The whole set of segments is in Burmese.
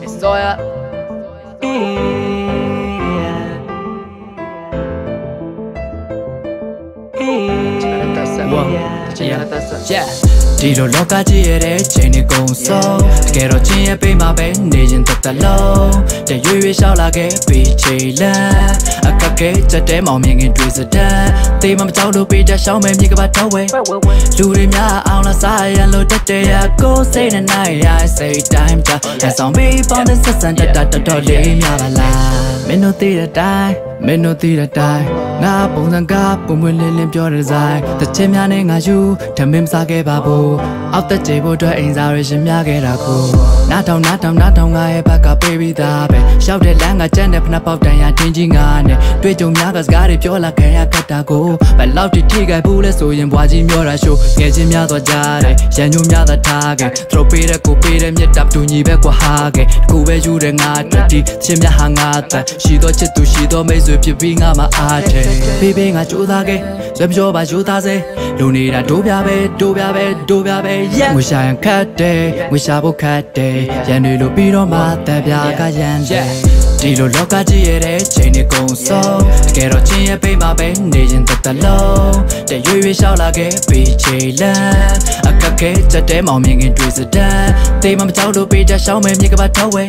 It's Zoya. Yeah. ဒီလိုလောကကြီးရဲ့တဲ့ချိန်တွေကုန်ဆုံးတကယ်တော့ချင်းရဲ့ပေးမှာပဲနေရင်တသက်လုံးတရွေ့ရွေ့ရှောက်လာခဲ့ပြီးချိန်လန်းအခက်ခဲချက်တဲမောင်မြင်ခင်တွေ့စတဲ့တေးမကြောက်လို့ပေးတဲ့ရှောင်းမဲ့မြေကပါတော့ဝဲလူတွေများအောင်လာစားရလို့တက်တဲ့ရကိုစိတ်နဲ့နိုင်ရစိတ်တိုင်းကြလက်ဆောင်ပေးပေါင်းတဲ့ဆက်ဆံတတ်တော်လေးများပါလားမင်းတို့သိတဲ့တိုင်းမင်းတို့သိတဲ့တိုင်းငါပုံစံကပုံမွေလင်းလင်းပြောတဲ့ဆိုင်တချင်များနဲ့ငါယူထမင်းမစားခဲ့ပါဘူးအောက်တက်ကြဖို့အတွက်အိမ်စားရရှင်များခဲ့တာကိုနားထောင်ငါရဲ့ဘက်ကပေးပြီးသားပဲရှောက်တဲ့လမ်းကကြမ်းတဲ့ဖနှက်ပေါက်တန်ရတင်းကြီးငါနဲ့တွေ့ကြုံများကစကားတွေပြောလာခဲ့ရခက်တာကိုဘယ်လောက်ထိခိုက်ဘူးလဲဆိုရင်ဘွားကြီးမျောတာရှို့ငယ်ချင်းများသွားကြတယ်ရန်ညိုများသာထားခဲ့သူတို့ပေးတဲ့ကိုပေးတဲ့မြတ်တပ်တူညီပဲကွာဟာခဲ့တကူပဲယူတဲ့ငါအတွက်ဒီချင်းများဟာငါတဲ့ရှိတော့ချစ်သူရှိတော့မိတ်ဆွေဖြစ်ပြီးငါမှအားတယ်ဖေးငါကြိုးစားခဲ့ဆွဲပြောပါယူသားစေလူနေတာဒိုးပြပဲငွေရှာရင်ခတ်တယ်ငွေရှာဖို့ခတ်တယ်ရန်တွေလိုပြီးတော့မှတက်ပြားကရန်တယ်ဒီလိုလောကကြီးရဲ့တဲ့ချိန်တွေကုန်ဆုံးတကယ်တော့ချင်းရဲ့ပေးမှာပဲနေရင်တသက်လုံးတရွေ့ရွေ့ရှောက်လာခဲ့ပြီးချိန်လန်းအခက်ခဲချက်တဲမောင်မြင်ခင်တွေ့စတဲ့တေးမကြောက်လို့ပေးတဲ့ရှောင်းမဲ့မြေကပါတော့ဝဲ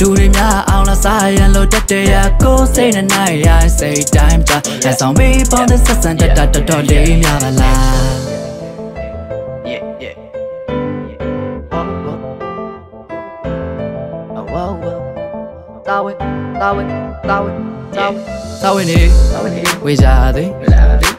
လူတွေများအောင်လာစားရလို့တက်တဲ့ရကိုစိတ်နဲ့နိုင်ရစိတ်တိုင်းကြလက်ဆောင်ပေးပေါင်းတဲ့ဆက်ဆံတတ်တော်လေးများပါလားတာဝင်းနေဝေးကြသည်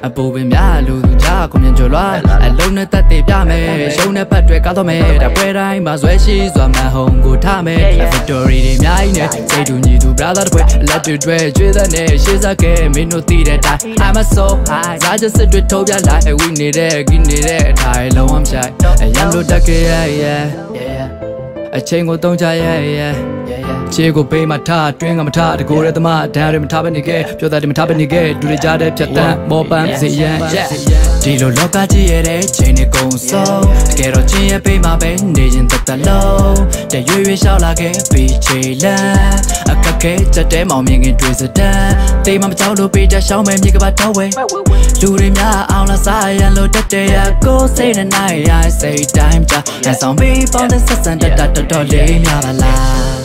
အပူပင်များလူသူကြားခုမြင်ကြလွားအလုံးနဲ့တက်သေးပြမယ်ရှုံးတဲ့ပတ်တွေကားတော့မယ်တပွဲတိုင်းမှာဇွဲရှိစွာမှန်ဟုံကိုထားမယ် victory တွေအများကြီးနဲ့စိတ်တူညီသူ brother တပွဲလက်တွေကျွေးတဲ့နဲ့ရှေ့ဆက်ခဲ့မင်းတို့သိတဲ့အတိုင်း I'm so high ဇာချစ်တွေထုတ်ပြလိုက်ဝိနေတဲ့ဂိနေတဲ့အထိုင်လုံးဝမဆိုင်ရမ်းလို့တက်ခဲ့yeah အချိန်ကိုတုံးချခြေကိုပေးမထားတွင်းကမထားတကိုယ်ရဲ့သမားဒဏ်တွေမထားပဲနေခဲ့ပြောတာတွေမထားပဲနေခဲ့ဒူတွေကြားတဲ့ဖြတ်တန်းမောပန်းစေရန်ဒီလိုလောကကြီးရဲ့တဲ့ချိန်တွေကုန်ဆုံးတကယ်တော့ချင်းရဲ့ပေးမှာပဲနေရင်တသက်လုံးတရွေ့ရွေ့ရှောက်လာခဲ့ပြီးချိန်လန်းအခက်ခဲချက်တဲမောင်မြင်ခင်တွေ့စတဲ့တေးမကြောက်လို့ပေးတဲ့ရှောင်းမဲ့မြေကပါတော့ဝဲလူတွေများအောင်လာစားရလို့တက်တဲ့ရကိုစိတ်နဲ့နိုင်ရစိတ်တိုင်းကြလက်ဆောင်ပေးပေါင်းတဲ့ဆက်ဆံတတ်တော်လေးများပါလား